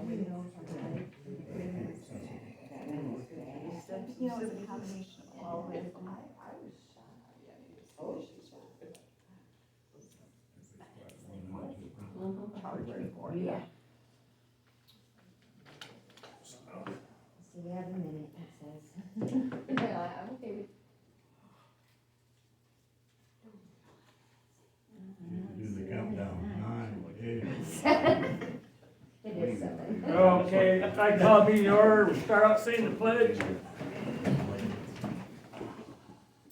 You know, it's a combination of all of it. Hardware for it. Yeah. So we have a minute, it says. Yeah, I'm okay with. Do the countdown, 9, 8. It is 7. Okay, I call meeting to order, we start out saying the pledge.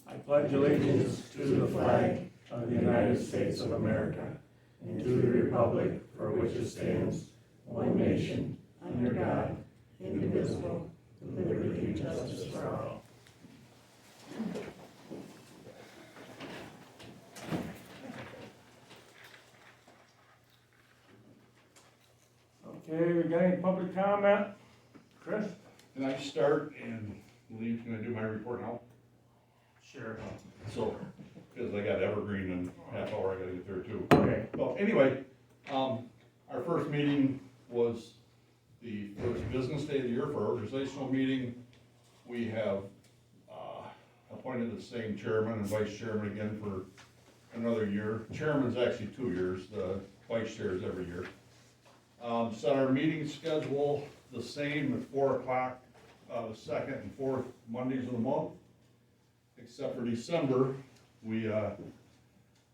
I pledge allegiance to the flag of the United States of America and to the republic for which it stands, one nation, under God, indivisible, with liberty and justice for all. Okay, we got any public comment? Chris? Can I start and leave, can I do my report now? Sure. So, because I got Evergreen in half hour, I gotta get there too. Okay. Well, anyway, our first meeting was the first business day of the year for our organizational meeting. We have, appointed the same chairman and vice chairman again for another year. Chairman's actually 2 years, the vice chair is every year. Set our meeting schedule the same at 4 o'clock, the second and fourth Mondays of the month. Except for December, we're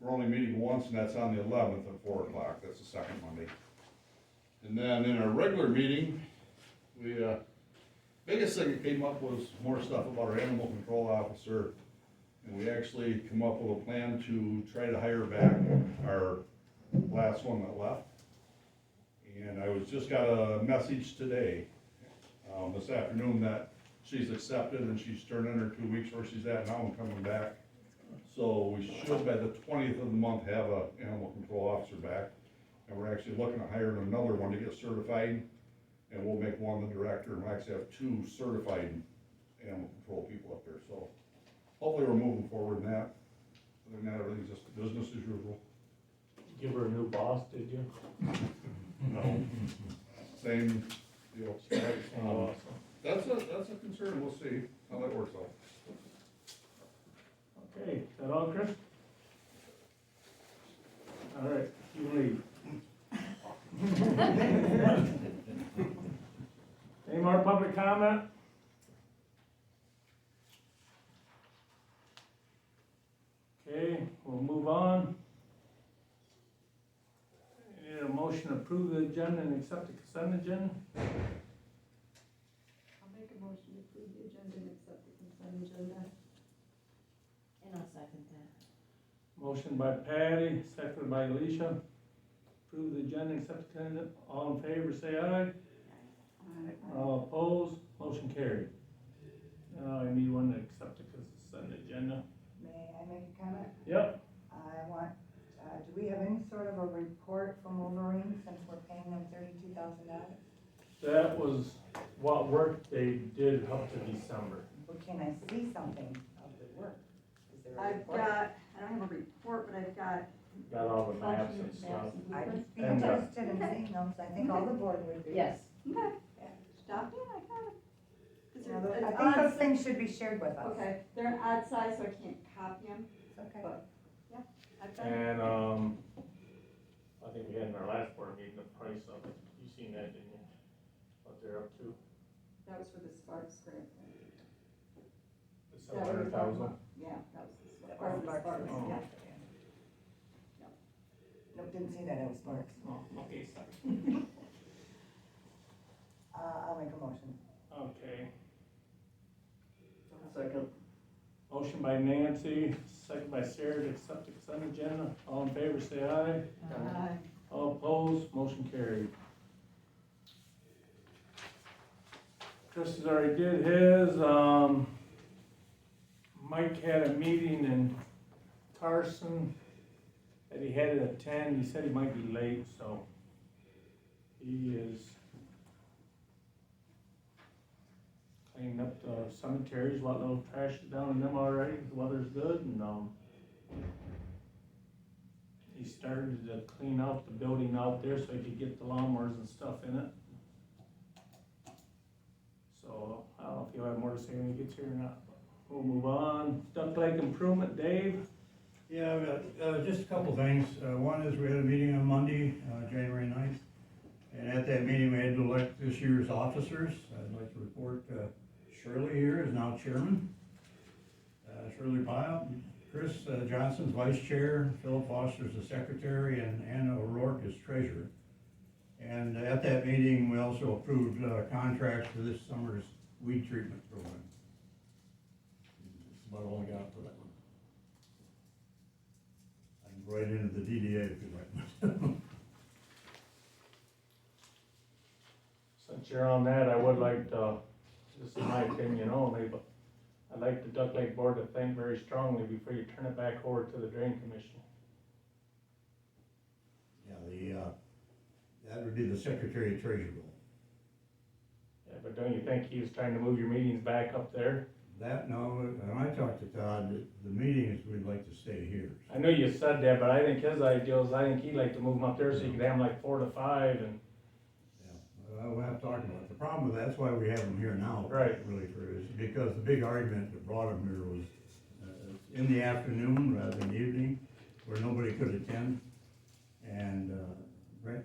only meeting once, and that's on the 11th at 4 o'clock, that's the second Monday. And then in our regular meeting, we, biggest thing that came up was more stuff about our animal control officer. And we actually come up with a plan to try to hire back our last one that left. And I just got a message today, this afternoon, that she's accepted and she's turned in her 2 weeks where she's at now and coming back. So we should by the 20th of the month have a animal control officer back. And we're actually looking to hire another one to get certified. And we'll make one the director, and we'll actually have 2 certified animal control people up there. So hopefully we're moving forward in that. Other than that, everything's just business as usual. Give her a new boss, did you? No, same deal. Awesome. That's a concern, we'll see how that works out. Okay, is that all, Chris? All right, you leave. Any more public comment? Okay, we'll move on. Need a motion to approve the agenda and accept the consent agenda? I'll make a motion to approve the agenda and accept the consent agenda. And I'll second that. Motion by Patty, seconded by Alicia. Approve the agenda, accept the consent. All in favor, say aye. All opposed, motion carried. Now I need one to accept the consent agenda. May I make a comment? Yep. I want, do we have any sort of a report from Wolverine since we're paying them $32,000? That was what work they did up to December. Well, can I see something of the work? Is there a I've report? got, I don't have a report, but I've got. Got all the maps and stuff. I'd be And, interested in seeing them, so I think all the board would be. Yes. Okay, Yeah. stop in, I got it. Is You know, there I an think odd- those things should be shared with us. Okay, they're an odd size, so I can't copy them, It's okay. but, yeah, I've got it. And, I think we had in our last board meeting the price of it. You seen that, didn't you? What they're up to? That was for the Sparks grant. The Is that what you're talking 700,000? about? Yeah, that was the That Sparks. was Sparks. Oh. Yeah. Nope, didn't see that, it was Sparks. Oh, okay, sorry. I'll make a motion. Okay. Second. Motion by Nancy, second by Sarah to accept the consent agenda. All in favor, say aye. Aye. All opposed, motion carried. Chris has already did his, Mike had a meeting in Carson that he had to attend. He said he might be late, so he is cleaning up the cemeteries, what little trash is down in them already. The weather's good, and, he started to clean out the building out there so he could get the lawnmowers and stuff in it. so I don't know if you'll have more to say when he gets here or not. But we'll move on. Duck Lake Improvement, Dave? Yeah, I've got, just a couple things. One is we had a meeting on Monday, January 9th. And at that meeting, we had to elect this year's officers. I'd like to report, Shirley here is now chairman. Shirley Pyle, Chris Johnson's vice chair, Philip Foster's the secretary, and Anna O'Rourke is treasurer. And at that meeting, we also approved, contracts for this summer's weed treatment program. That's about all I got for that one. I can go right into the DDA if you like. Since you're on that, I would like to, this is my opinion only, but I'd like the Duck Lake Board to think very strongly before you turn it back over to the Drain Commission. Yeah, that would be the secretary treasurer role. Yeah, but don't you think he was trying to move your meetings back up there? That, no, when I talked to Todd, the meetings, we'd like to stay here. I know you said that, but I think his idea is, I think he'd like to move them up there so you could have them like 4 to 5 and. Yeah, we'll have to talk about it. The problem with that's why we have them here now. Right. Really, is because the big argument that brought them here was in the afternoon rather than evening, where nobody could attend. And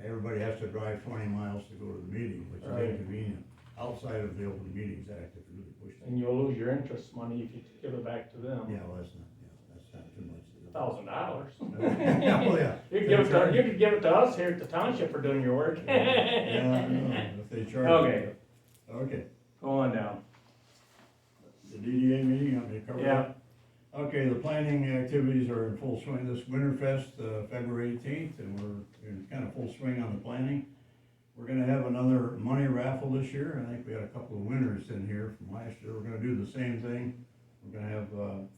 everybody has to drive 20 miles to go to the meeting, which is Right. inconvenient. Outside of the Open Meetings Act, if you really push it. And you'll lose your interest money if you give it back to them. Yeah, well, that's not too much. $1,000. Oh, yeah. You could give it to us here at the township for doing your work. Yeah, I know, if they charge. Okay. Okay, Go on down. the DDA meeting, I'm gonna cover Yeah. that. Okay, the planning activities are in full swing this Winterfest, February 18th, and we're in kind of full swing on the planning. We're gonna have another money raffle this year. I think we had a couple of winners in here from last year. We're gonna do the same thing. We're gonna have,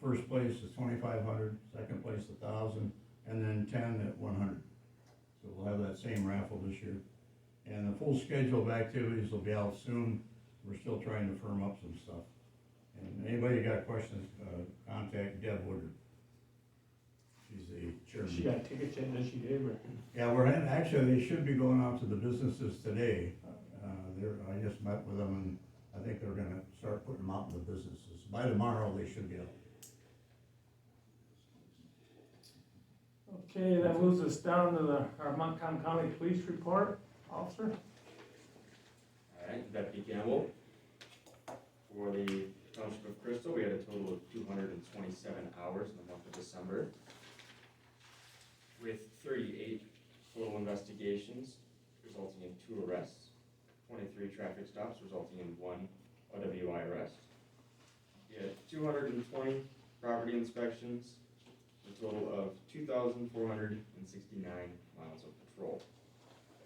first place is 2,500, second place 1,000, and then 10 at 100. So we'll have that same raffle this year. And the full schedule of activities will be out soon. We're still trying to firm up some stuff. And anybody got questions, contact Deb Woodard. She's the chairman. She got tickets in, does she, Dave? Or? Yeah, actually, they should be going out to the businesses today. I just met with them, and I think they're gonna start putting them out in the businesses. By tomorrow, they should be out. Okay, that moves us down to our Montcalm County Police Report, Officer. Alright, Deputy Campbell. For the Township of Crystal, we had a total of 227 hours in the month of December, with 38 total investigations, resulting in 2 arrests, 23 traffic stops, resulting in 1 OWI arrest. We had 220 property inspections, a total of 2,469 miles of patrol.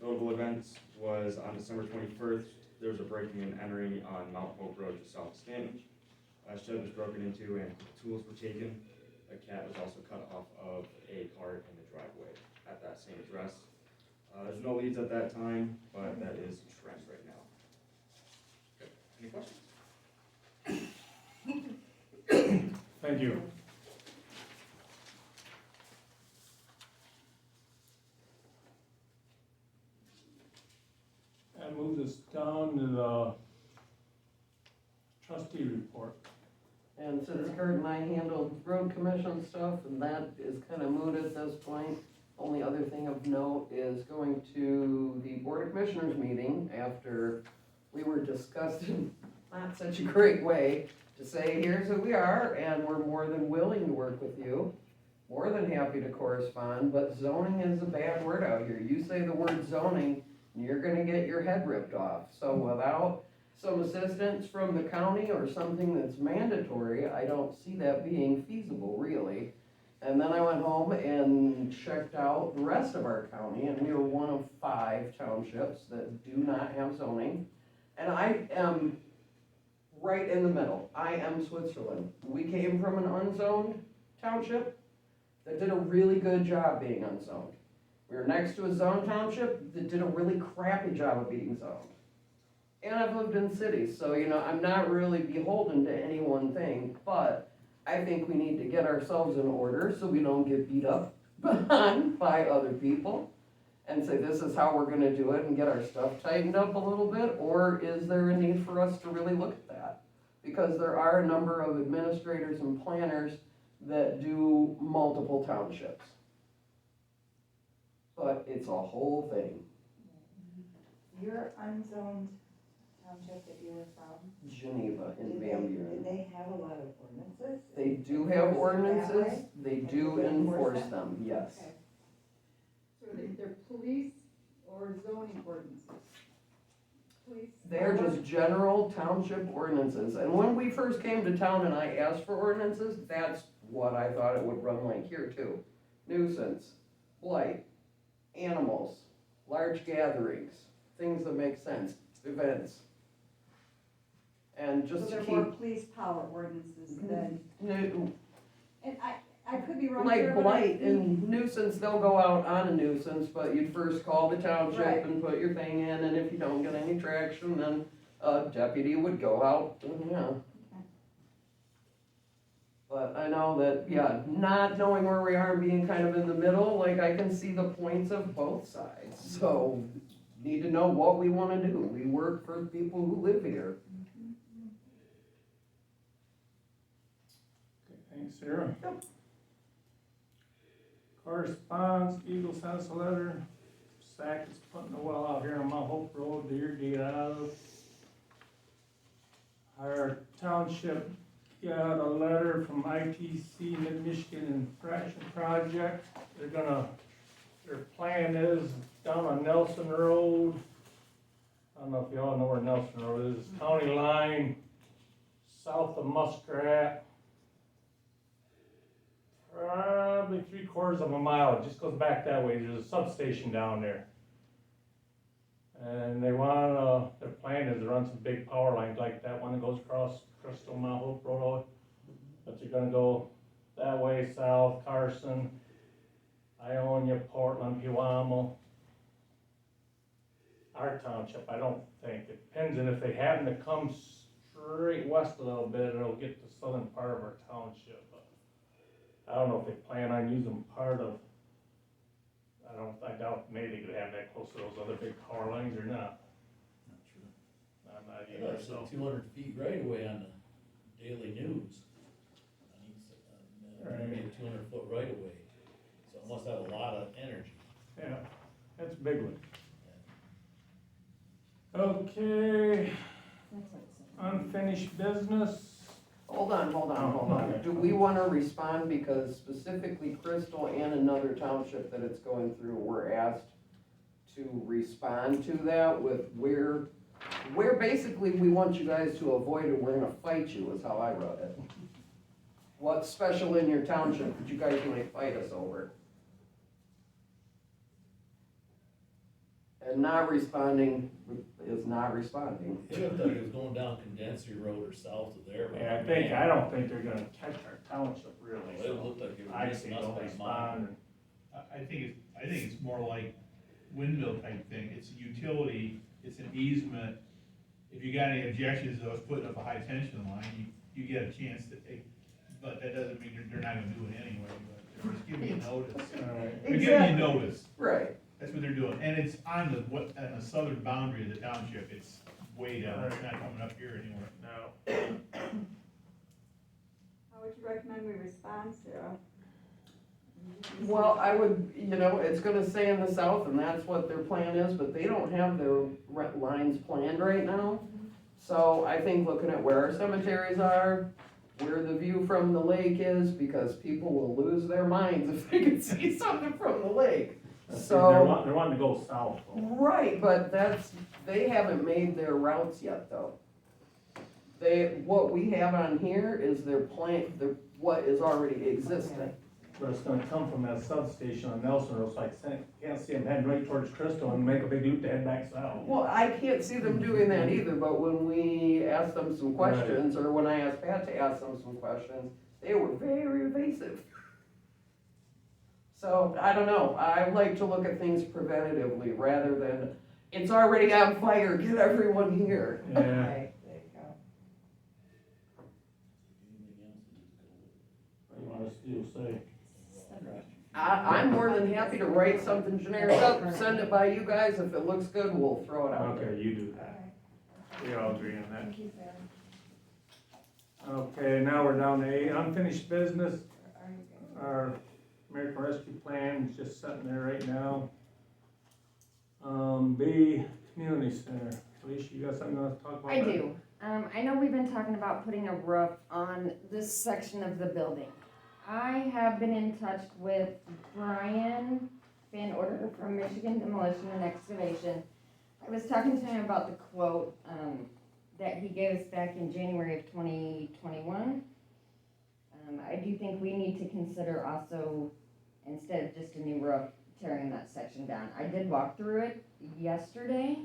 Notable events was on December 21st, there was a breaking and entering on Mount Hope Road to South Stanton. A shed was broken into and tools were taken. A cat was also cut off of a cart in the driveway at that same address. There's no leads at that time, but that is trend right now. Okay. Any questions? Thank you. That moves us down to the trustee report. And since Kurt and I handled road commission stuff, and that is kind of moot at this point, only other thing of note is going to the Board of Commissioners meeting after we were discussed in not such a great way to say, here's who we are, and we're more than willing to work with you, more than happy to correspond, but zoning is a bad word out here. You say the word zoning, and you're gonna get your head ripped off. So without some assistance from the county or something that's mandatory, I don't see that being feasible, really. And then I went home and checked out the rest of our county, and we were one of 5 townships that do not have zoning. And I am right in the middle. I am Switzerland. We came from an unzoned township that did a really good job being unzoned. We were next to a zoned township that did a really crappy job of being zoned. And I've lived in cities, so, you know, I'm not really beholden to any one thing, but I think we need to get ourselves in order so we don't get beat up by other people. and say, this is how we're gonna do it and get our stuff tightened up a little bit? Or is there a need for us to really look at that? Because there are a number of administrators and planners that do multiple townships. But it's a whole thing. Your unzoned township that you were from, Geneva in did Van they, Buren. did they have a lot of ordinances? They do have Enforce it that ordinances, way? they And do they enforce enforce them, yes. Okay. So they're police or zoning ordinances? Police? They're just general township ordinances, and when we first came to town and I asked for ordinances, that's what I thought it would run like here too. Nuisance, blight, animals, large gatherings, things that make sense, events. And So just to they're keep, more police power ordinances than, nu- and I could be wrong like here, but I blight think, and nuisance, they'll go out on a nuisance, but you'd first call the township Right. and put your thing in, and if you don't get any traction, then a deputy would go out, and yeah. But I know that, yeah, not knowing where we are and being kind of in the middle, like I can see the points of both sides, so need to know what we wanna do. We work for people who live here. Okay, thanks, Sarah. Correspondence, Eagle sent us a letter. SAC is putting a well out here on Mount Hope Road to irrigate out of. Our township got a letter from ITC, Mid-Michigan Infraction Project. Their plan is down on Nelson Road. I don't know if you all know where Nelson Road is, county line, south of Muskrat. Probably 3/4 of a mile, it just goes back that way, there's a substation down there. And they want, their plan is to run some big power lines like that one that goes across Crystal Mount Hope Road. But they're gonna go that way, south, Carson, Ionia, Portland, Pewamo. Our township, I don't think, it depends, and if they happen to come straight west a little bit, it'll get the southern part of our township. But I don't know if they plan on using part of, I doubt maybe they could have that close to those other big power lines or not. Not sure. I'm not I either, thought it so. said 200 feet right away on the Daily News. Maybe a 200-foot right away, so it must have a lot of energy. Yeah, that's a big one. Okay, unfinished business. Hold on. Do we wanna respond, because specifically Crystal and another township that it's going through were asked to respond to that with where basically we want you guys to avoid it, we're gonna fight you, is how I wrote it. What's special in your township that you guys might fight us over? And not responding is not responding. It looked like it was going down Condenser Road or south of there. Yeah, I don't think they're gonna catch our township really, Well, it so looked like it was I missing say us don't by a respond. mile. I think it's more like windmill type thing, it's a utility, it's an easement. If you got any objections to us putting up a high tension line, you get a chance to take, but that doesn't mean they're not gonna do it anyway, but they're just giving you notice. Alright. They're giving you notice, Right, that's what they're doing, and it's on the southern boundary of the township, it's way down, it's not coming up here anymore. No. How would you recommend we respond, Sarah? well, I would, it's gonna say in the south, and that's what their plan is, but they don't have their lines planned right now. So I think looking at where our cemeteries are, where the view from the lake is, because people will lose their minds if they can see something from the lake. So, They're wanting to go south though. right, but they haven't made their routes yet though. What we have on here is their plan, what is already existing. But it's gonna come from that substation on Nelson Road, so I can't see them heading right towards Crystal and make a big loop to head back south. Well, I can't see them doing that either, but when we asked them some questions, or when I asked Pat to ask them some questions, they were very evasive. So, I don't know, I like to look at things preventatively rather than, it's already on fire, get everyone here. Yeah, Right, there you go. Anything else? what do you want us to do, say? I'm more than happy to write something generic up, send it by you guys, if it looks good, we'll throw it out there. Okay, you do that. We all agree on that. Thank you, Sarah. Okay, now we're down to A, unfinished business. Are you good? Our American Rescue Plan is just sitting there right now. B, Community Center. Alicia, you got something to talk about? I that? do. I know we've been talking about putting a roof on this section of the building. I have been in touch with Brian Van Order from Michigan Demolition and Excavation. I was talking to him about the quote, that he gave us back in January of 2021. I do think we need to consider also, instead of just a new roof, tearing that section down. I did walk through it yesterday,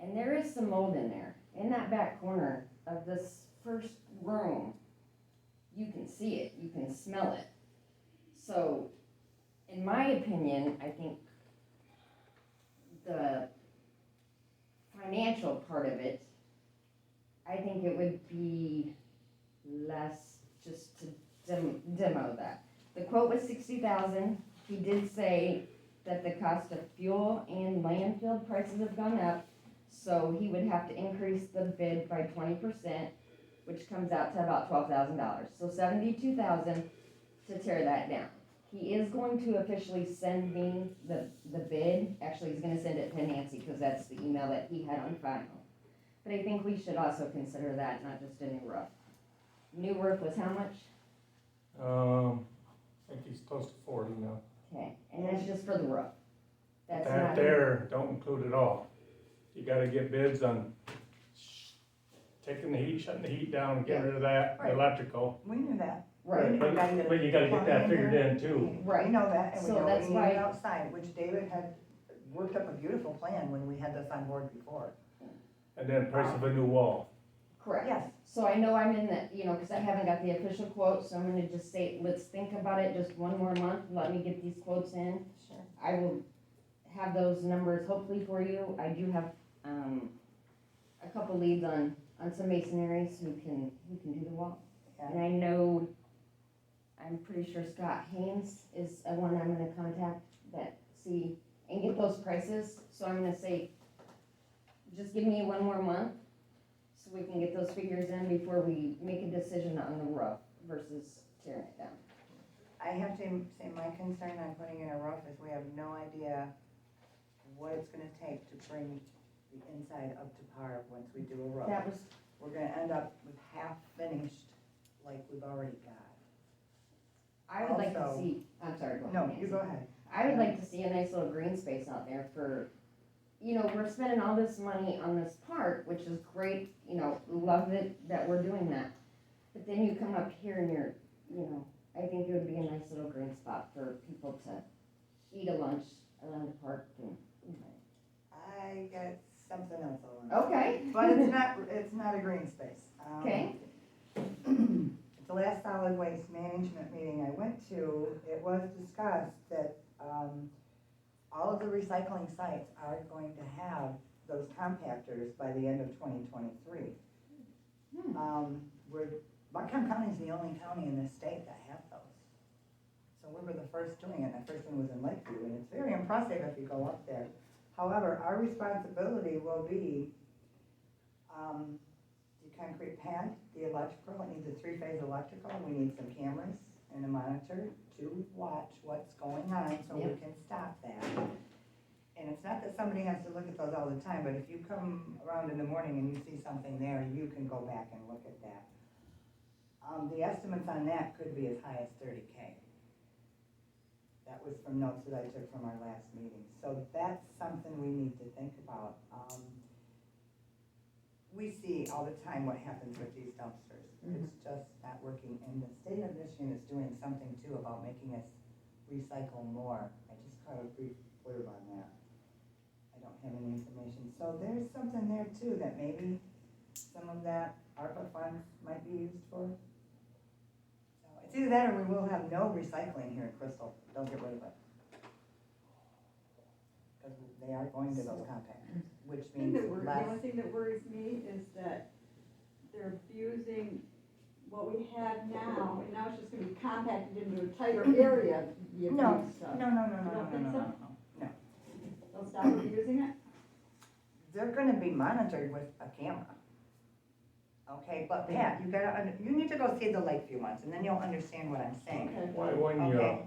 and there is some mold in there. In that back corner of this first room, you can see it, you can smell it. So, in my opinion, I think the financial part of it, I think it would be less just to demo that. The quote was $60,000. He did say that the cost of fuel and landfill prices have gone up, so he would have to increase the bid by 20%, which comes out to about $12,000. So $72,000 to tear that down. He is going to officially send me the bid. Actually, he's gonna send it to Nancy, because that's the email that he had on file. But I think we should also consider that, not just a new roof. New roof was how much? I think he's close to 40 now. Okay, and that's just for the roof. That's That not. there don't include it all. You gotta get bids on taking the heat, shutting the heat down, getting rid of that, the Right. electrical. We knew that. Right, But you gotta get that figured in too. Right. We know that, and we So know that's we need why- it outside, which David had worked up a beautiful plan when we had this on board before. And then price of a new wall. correct. Yes. So I know I'm in the, because I haven't got the official quote, so I'm gonna just say, let's think about it just one more month, let me get these quotes in. Sure. I will have those numbers hopefully for you. I do have, a couple leads on some masonaries who can do the wall. Yeah. And I know, I'm pretty sure Scott Haynes is one I'm gonna contact and get those prices. So I'm gonna say, just give me one more month so we can get those figures in before we make a decision on the roof versus tearing it down. I have to say my concern on putting in a roof is we have no idea what it's gonna take to bring the inside up to par once we do a roof. That was, We're gonna end up with half finished like we've already got. I would like to Also- see, I'm sorry, go ahead. No, you Nancy. go ahead. I would like to see a nice little green space out there for, we're spending all this money on this park, which is great, love it that we're doing that. But then you come up here and you're, I think it would be a nice little green spot for people to eat a lunch around the park and. I got something else I want. Okay. But it's not a green space. Okay. The last solid waste management meeting I went to, it was discussed that, all of the recycling sites are going to have those compactors by the end of 2023. Buckhorn County is the only county in this state that have those. So we were the first doing it, and the first one was in Lakeview, and it's very impressive if you go up there. However, our responsibility will be, the concrete pad, the electrical, it needs a 3-phase electrical, we need some cameras and a monitor to watch what's going on so we can stop that. And it's not that somebody has to look at those all the time, but if you come around in the morning and you see something there, you can go back and look at that. The estimates on that could be as high as $30K. That was from notes that I took from our last meeting. So that's something we need to think about. We see all the time what happens with these dumpsters. It's just not working, and the state of Michigan is doing something too about making us recycle more. I just caught a brief blurb on that. I don't have any information. So there's something there too that maybe some of that ARPA funds might be used for. So it's either that or we will have no recycling here in Crystal. Don't get rid of it. Because they are going to those compactors, which means The less. only thing that worries me is that they're abusing what we have now, and now it's just gonna be compacted into a tighter area, the No, abuse stuff. no, no, no, You no, don't no, think no, so? no, no. They'll stop abusing it? They're gonna be monitored with a camera. Okay, but Pat, you need to go see the Lakeview ones, and then you'll understand what I'm saying. Okay. Why wouldn't you, Okay.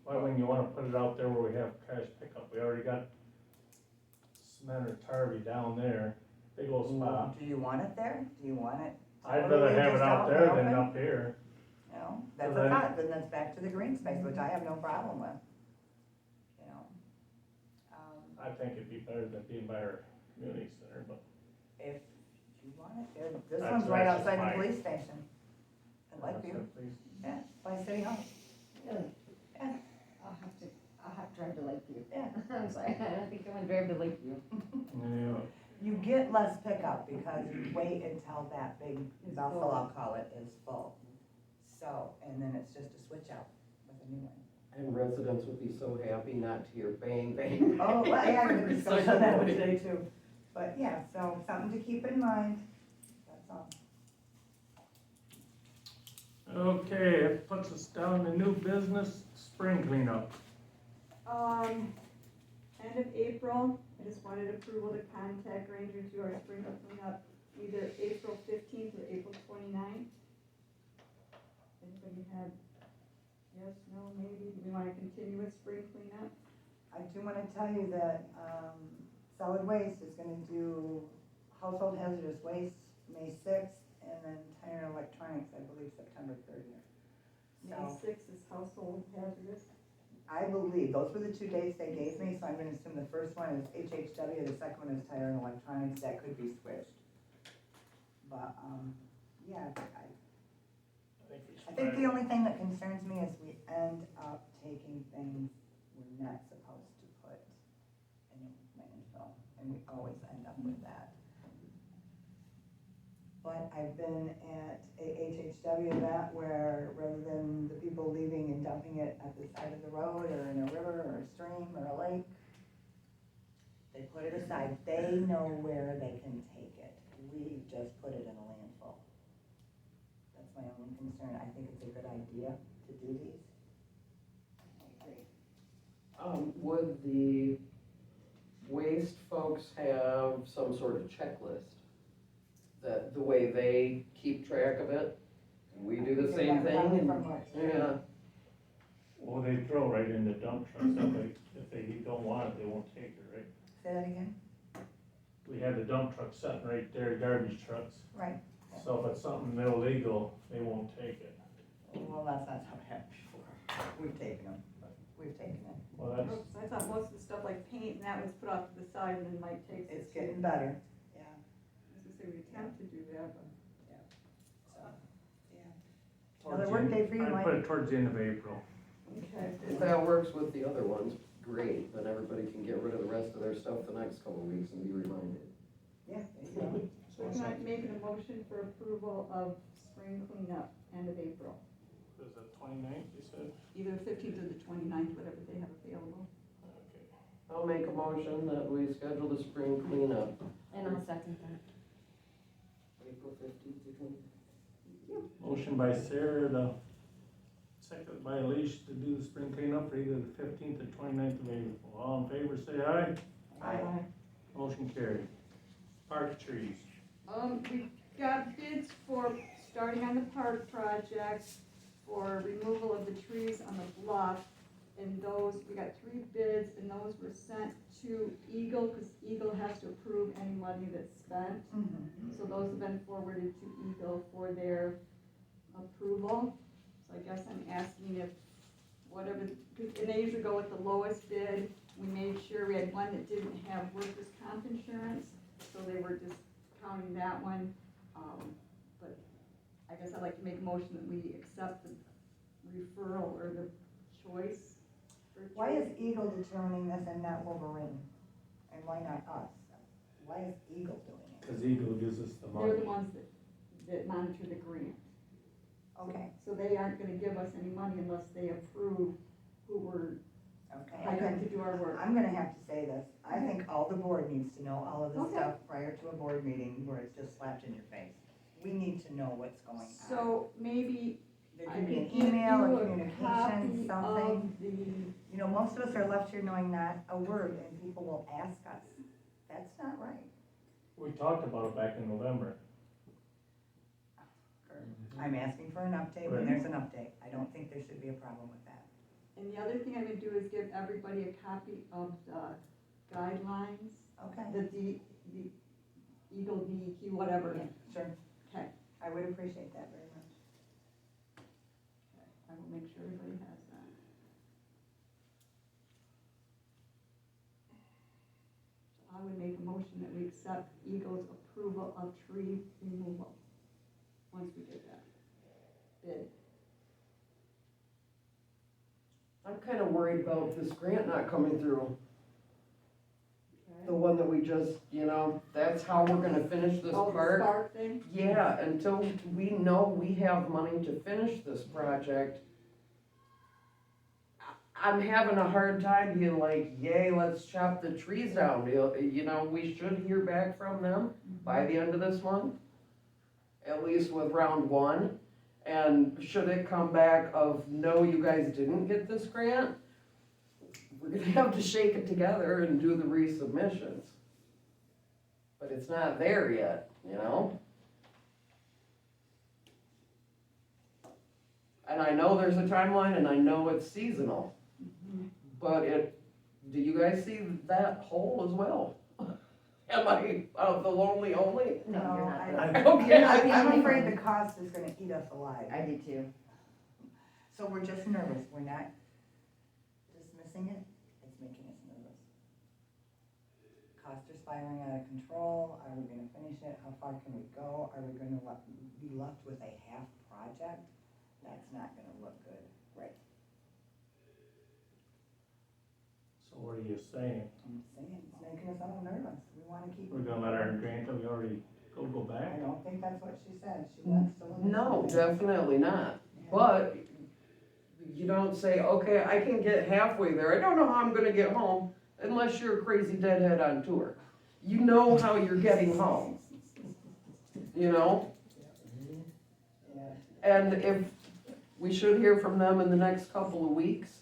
why wouldn't you wanna put it out there where we have cash pickup? We already got cement or Tarby down there, big old spot. Do you want it there? Do you want it? I'd rather totally have it just out in there the than open? up here. You know, that's So a then- thought, then that's back to the green space, which I have no problem with, you know. I think it'd be better than being by our community center, but If you want it there, this That's- one's right that's outside fine. the police station. In Lakeview, please. yeah, by City Hall, Really? yeah, I'll have to drive to Lakeview. yeah. I'm sorry, I don't think I'm gonna drive to Lakeview. Yeah. You get less pickup because you wait until that big vessel, I'll call it, is full. So, and then it's just a switch out with a new one. And residents would be so happy not to hear bang, bang. Oh, well, yeah, we Every discussed Sunday that morning. today too. But yeah, so something to keep in mind, that's all. Okay, it puts us down to new business, spring cleanup. End of April, I just wanted approval to contact Ranger to our spring cleanup, either April 15th or April 29th. Anybody have, yes, no, maybe, we wanna continue with spring cleanup? I do wanna tell you that, solid waste is gonna do household hazardous waste May sixth, and then tire and electronics, I believe, September 30th. May So, 6th is household hazardous. I believe, those were the 2 dates they gave me, so I'm gonna assume the first one is HHW, the second one is tire and electronics, that could be switched. But, yeah, I think the only thing that concerns me is we end up taking things we're not supposed to put in landfill, and we always end up with that. But I've been at a HHW event where rather than the people leaving and dumping it at the side of the road or in a river or a stream or a lake, they put it aside. They know where they can take it. We just put it in a landfill. That's my only concern. I think it's a good idea to do these. I agree. Would the waste folks have some sort of checklist? That the way they keep track of it? We do the same thing and, yeah. Well, they throw right in the dump trucks, if they don't want it, they won't take it, right? Say that again? We had the dump truck sitting right there, garbage trucks, Right. so if it's something illegal, they won't take it. Well, that's not how it happened before. We've taken them, we've taken it. Well, that's, I thought most of the stuff like paint and that was put off to the side and then Mike takes it. It's getting better, yeah. I was gonna say we attempt to do that, but. Another work day for you, I Mike. put it towards the end of April. Okay. If that works with the other ones, great, then everybody can get rid of the rest of their stuff the next couple of weeks and be reminded. Yeah, there you go. So can I make a motion for approval of spring cleanup, end of April? Was that 29th, you said? Either the 15th or the 29th, whatever they have available. Okay. I'll make a motion that we schedule the spring cleanup, And I'll second that. April 15th to 20th. Motion by Sarah, second by Alicia to do the spring cleanup for either the 15th or 29th of April. All in favor, say aye. Aye. Motion carried. Park trees. We got bids for starting on the park project for removal of the trees on the bluff. And those, we got 3 bids and those were sent to Eagle, because Eagle has to approve any money that's spent. Mhm. So those have been forwarded to Eagle for their approval. So I guess I'm asking if whatever, and they usually go with the lowest bid. We made sure we had one that didn't have workers' comp insurance, so they were discounting that one. But I guess I'd like to make a motion that we accept the referral or the choice. Why is Eagle determining this and not Wolverine? And why not us? Why is Eagle doing it? Because Eagle gives us the money. They're the ones that monitor the grant. Okay, So they aren't gonna give us any money unless they approve who we're okay. hiring to do our work. I'm gonna have to say this. I think all the board needs to know all of this Okay. stuff prior to a board meeting where it's just slapped in your face. we need to know what's going on. So maybe There I could be could an give email, you a a communication, copy something. of the, You know, most of us are left here knowing not a word, and people will ask us. That's not right. We talked about it back in November. I'm asking for an update when there's an update. I don't think there should be a problem with that. and the other thing I'm gonna do is give everybody a copy of the guidelines, Okay, the Eagle DEQ, whatever. sure. Okay, I would appreciate that very much. I will make sure everybody has that. So I would make a motion that we accept Eagle's approval of tree removal, once we get that bid. I'm kinda worried about this grant not coming through. The one that we just, that's how we're gonna finish this Oh, the part. spark thing? Yeah, until we know we have money to finish this project, I'm having a hard time being like, yay, let's chop the trees down. We should hear back from them by the end of this month, at least with round one. And should it come back of, no, you guys didn't get this grant, we're gonna have to shake it together and do the resubmissions. But it's not there yet, And I know there's a timeline and I know it's seasonal, but do you guys see that hole as well? Am I the lonely only? No, you're not. Okay. I'm afraid the cost is gonna eat us alive. I do too. So we're just nervous. We're not dismissing it. It's making us nervous. Costs are spiraling out of control. Are we gonna finish it? How far can we go? Are we gonna be left with a half project? That's not gonna look good. Right. So what are you saying? I'm saying, it's making us all nervous. We wanna keep. We're gonna let our grant that we already go I back? don't think that's what she said. She wants to look. at No, something. definitely not. Yeah. But you don't say, okay, I can get halfway there. I don't know how I'm gonna get home unless you're a crazy deadhead on tour. You know how you're getting home, Yeah. And if we should hear from them in the next couple of weeks,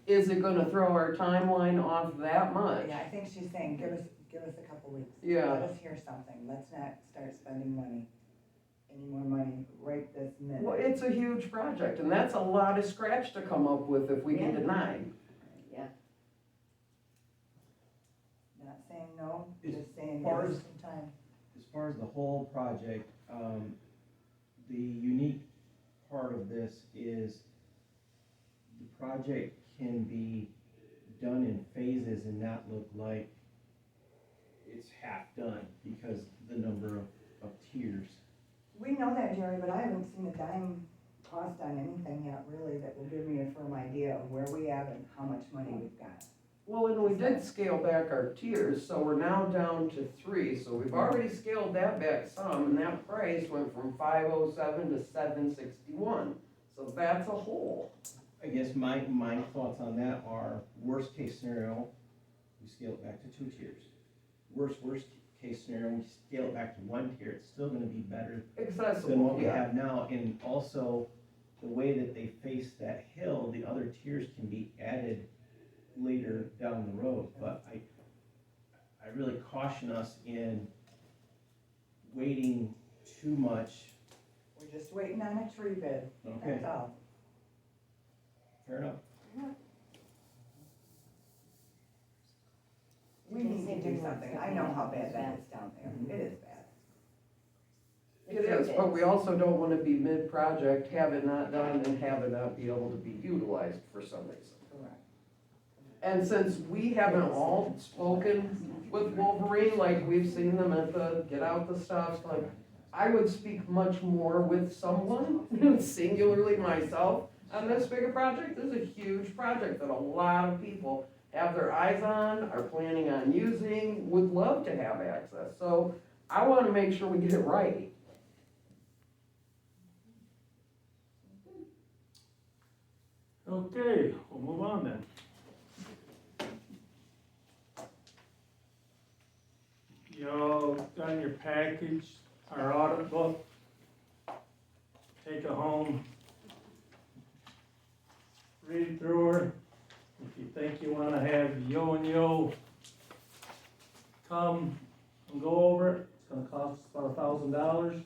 is it gonna throw our timeline off that much? Yeah, I think she's saying, give us a couple weeks. Yeah. Let us hear something. Let's not start spending any more money right this minute. Well, it's a huge project, and that's a lot of scratch to come up with if we get Yeah. denied. Yeah. Not saying no, As just saying give far us as- some time. As far as the whole project, the unique part of this is the project can be done in phases and not look like it's half done because the number of tiers. We know that, Jerry, but I haven't seen a dime cost on anything yet, really, that will give me a firm idea of where we have and how much money we've got. Well, and we did scale back our tiers, so we're now down to 3, so we've already scaled that back some, and that price went from 507 to 761. So that's a hole. I guess my thoughts on that are, worst case scenario, we scale it back to 2 tiers. Worst case scenario, we scale it back to 1 tier, it's still gonna be better than what Accessible, we yeah. have now, and also the way that they face that hill, the other tiers can be added later down the road, but I really caution us in waiting too much. We're just waiting on a tree bid, Okay, that's all. fair enough. We need to do something. I know how bad that is down there. It is bad. It is, but we also don't wanna be mid-project, have it not done, and have it not be able to be utilized for some reason. Correct. And since we haven't all spoken with Wolverine, like we've seen them at the get out the stuff, like, I would speak much more with someone, singularly myself, on this bigger project. This is a huge project that a lot of people have their eyes on, are planning on using, would love to have access. So I wanna make sure we get it right. Okay, we'll move on then. Y'all got in your package, our audit book take it home, read through her. If you think you wanna have Yo and Yo come and go over it, it's gonna cost us about $1,000.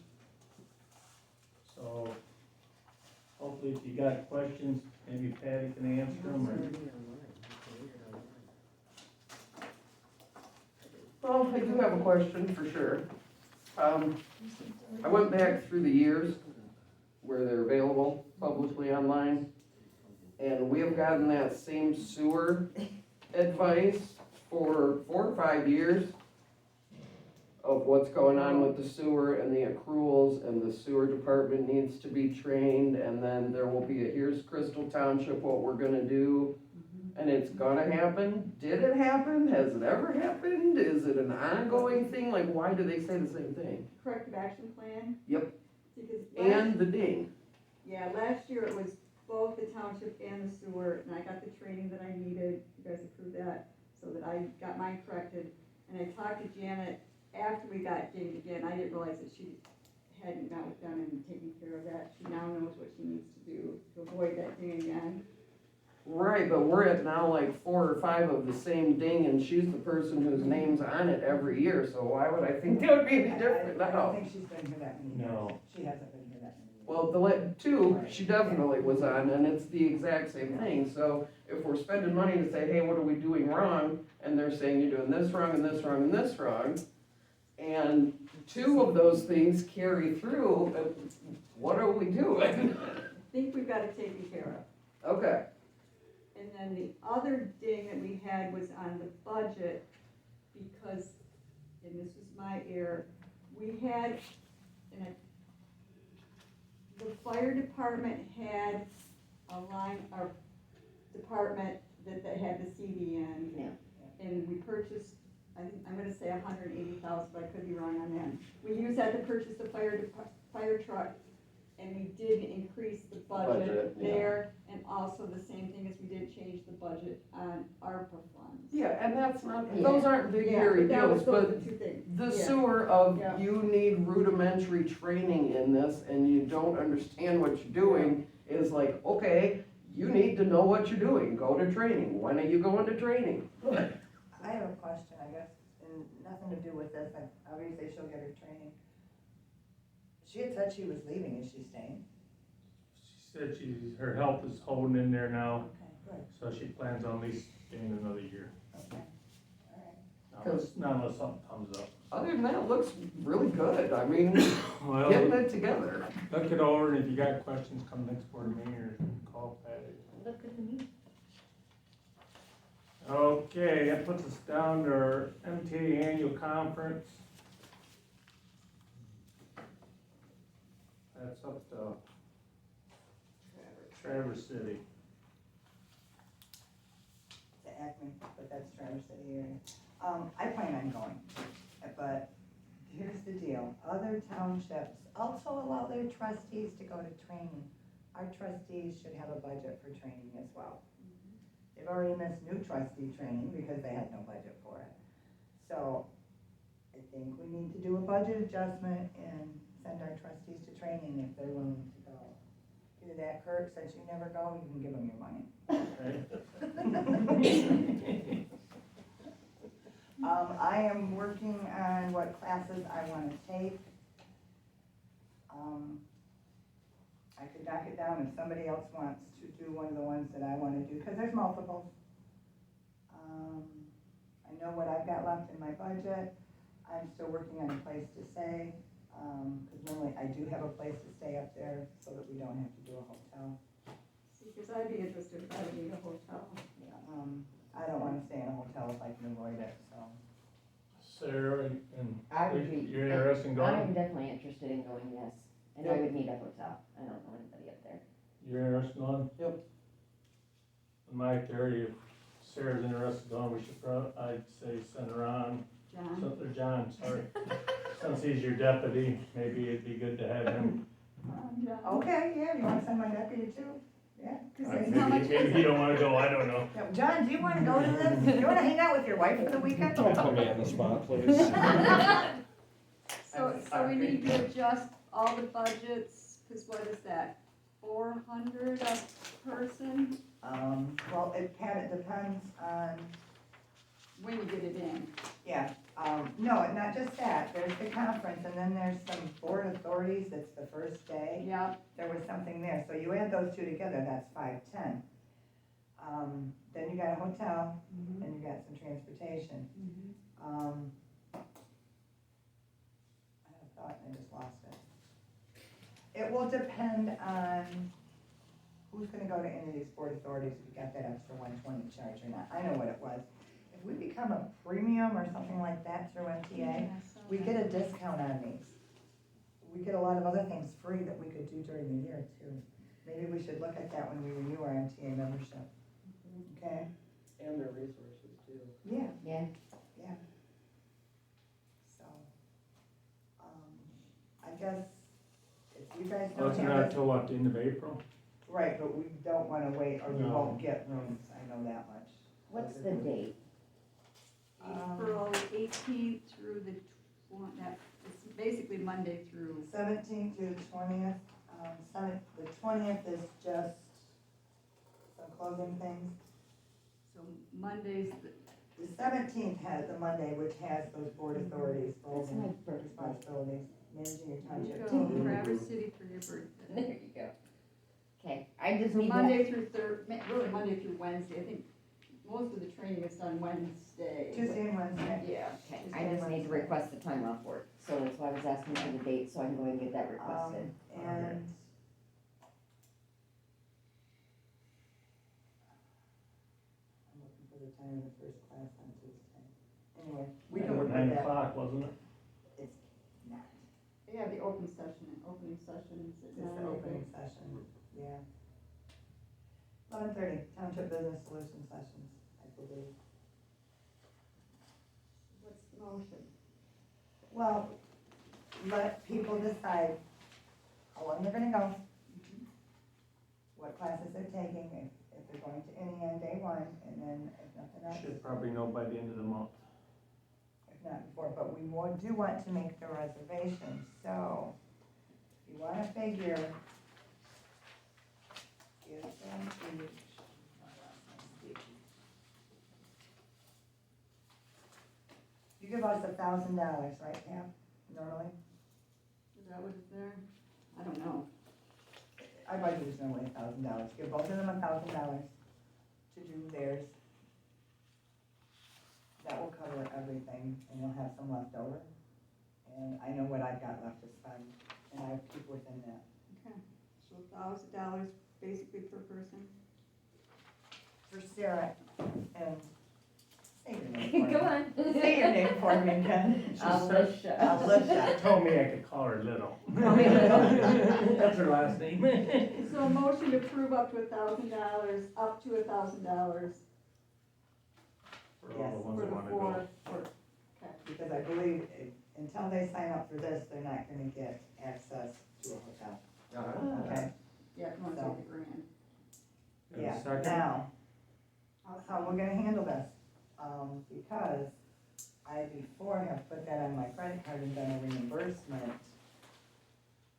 So hopefully if you got questions, maybe Patty can answer them or. Well, I do have a question for sure. I went back through the years where they're available publicly online, and we have gotten that same sewer advice for 4 or 5 years of what's going on with the sewer and the accruals, and the sewer department needs to be trained, and then there will be here's Crystal Township, what we're gonna do. And it's gonna happen. Did it happen? Has it ever happened? Is it an ongoing thing? Like, why do they say the same thing? Corrective action plan? Yep. Because And the ding. yeah, last year it was both the township and the sewer, and I got the training that I needed, you guys approved that, so that I got mine corrected. And I talked to Janet after we got dinged again, I didn't realize that she hadn't now done and taken care of that. She now knows what she needs to do to avoid that ding again. Right, but we're at now like 4 or 5 of the same ding, and she's the person whose name's on it every year, so why would I think that would be any different I don't now? think she's been here that many years. No. She hasn't been here that many years. Well, the 2, she definitely was on, and it's the exact same thing, so if we're spending money to say, hey, what are we doing wrong? And they're saying you're doing this wrong and this wrong and this wrong, and 2 of those things carry through, what are we doing? I think we've got it taken care of. Okay. And then the other ding that we had was on the budget, because, and this was my error, we had, the fire department had a line, our department that had the CD in. Yeah. And we purchased, I'm gonna say 180,000, but I could be wrong on that. We used that to purchase the fire truck, and we did increase the budget yeah. there, and also the same thing as we did change the budget on ARPA funds. Yeah, and that's not, Yeah. those aren't big Yeah, hairy but that was deals, those but are the 2 things. the Yeah. sewer of, Yeah. you need rudimentary training in this, and you don't understand what you're doing, is like, okay, you need to know what you're doing, go to training, when are you going to training? I have a question, I guess, and nothing to do with this, obviously she'll get her training. She had said she was leaving, is she staying? She said her health is holding in there now, Okay, good, so she plans on at least staying another year. okay, all right. Not unless something comes up. Other than that, it looks really good, I mean, Well, getting it together. look it over, and if you got questions, come next board meeting or call Patty. Look good to me. Okay, that puts us down to our MTA annual conference. That's up to Traverse City. To Acme, but that's Traverse City area. I plan on going, but here's the deal, other townships also allow their trustees to go to training. Our trustees should have a budget for training as well. They've already missed new trustee training because they had no budget for it. So I think we need to do a budget adjustment and send our trustees to training if they're willing to go. Either that, Kirk, since you never go, you can give them your money. Okay. I am working on what classes I wanna take. I could knock it down if somebody else wants to do one of the ones that I wanna do, cause there's multiples. I know what I've got left in my budget. I'm still working on a place to stay, cause normally I do have a place to stay up there so that we don't have to do a hotel. See, because I'd be interested if I would need a hotel. I don't wanna stay in a hotel if I can avoid it, so. Sarah, I would be. you're interested in I'm going? definitely interested in going, yes. And I would need a hotel. I don't know anybody up there. You're interested in going? Yep. In my theory, if Sarah's interested in going, we should I'd say send her on. John? Or John, sorry. Since he's your deputy, maybe it'd be good to have him. John? Okay, yeah, you wanna send my deputy too? Yeah. Maybe he don't wanna go, I don't know. Yeah, John, do you wanna go to this? You wanna hang out with your wife for the weekend? Don't put me on the spot, please. So we need to adjust all the budgets Cause what is that, 400 a person, Well, it depends on, when you get it in? yeah, no, not just that, there's the conference, and then there's some board authorities, it's the first day. Yeah, There was something there, so you add those two together, that's 510. Then you got a hotel, and you got some transportation. I had a thought and I just lost it. It will depend on who's gonna go to any of these board authorities, if you got that extra 120 charge or not. I know what it was. If we become a premium or something like that through MTA, we get a discount on these. We get a lot of other things free that we could do during the year too. Maybe we should look at that when we renew our MTA membership. Okay? And their resources too. Yeah, Yeah. yeah. So, I guess if you guys Well, don't it's have not this, till what, the end of April? right, but we don't wanna wait or we No. won't get rooms, I know that much. What's the date? April 18th through the it's basically Monday through, 17th through the 20th, the 20th is just some closing things. so Monday's The 17th has the Monday, which has those board authorities, roles That's my and birthday. responsibilities, managing your you township go team. Traverse City for your birthday. There you go. Okay, I just So need to. Monday through really Monday through Wednesday, I think most of the training is done Wednesday. Tuesday and Wednesday. Yeah. Okay, I just need to request the time off work, so that's why I was asking for the date, so I can go and get that requested. And I'm looking for the time of the first class on Tuesday. Anyway, we can work with 9 that. o'clock, wasn't it? It's not, Yeah, the opening sessions at it's the 9. opening session, yeah. 11:30, Township Business Solution Sessions, I believe. What's the motion? Well, let people decide how long they're gonna go, what classes they're taking, if they're going to any on day one, and then if nothing else, Should probably know by the end of the month. if not before, but we do want to make the reservation, so if you wanna figure, give them each, you give us $1,000, right, Pam, normally? Is that what is there? I don't know. Our budget is normally $1,000, give both of them $1,000 to do theirs. That will cover everything, and you'll have some left over. And I know what I've got left to spend, and I keep within that. Okay, so $1,000 basically per person? For Sarah, and say your name for me. Come on. Say your name for me again. Alicia. Alicia. Told me I could call her Little. Call me Little. That's her last name. So a motion to approve up to $1,000, up to $1,000 For all the for ones that the wanna four, go. okay. Because I believe until they sign up for this, they're not gonna get access to a hotel. Okay? Yeah, come on, So- take $1,000. And a Yeah, second? now, how we're gonna handle this, because I before have put that on my credit card and done a reimbursement.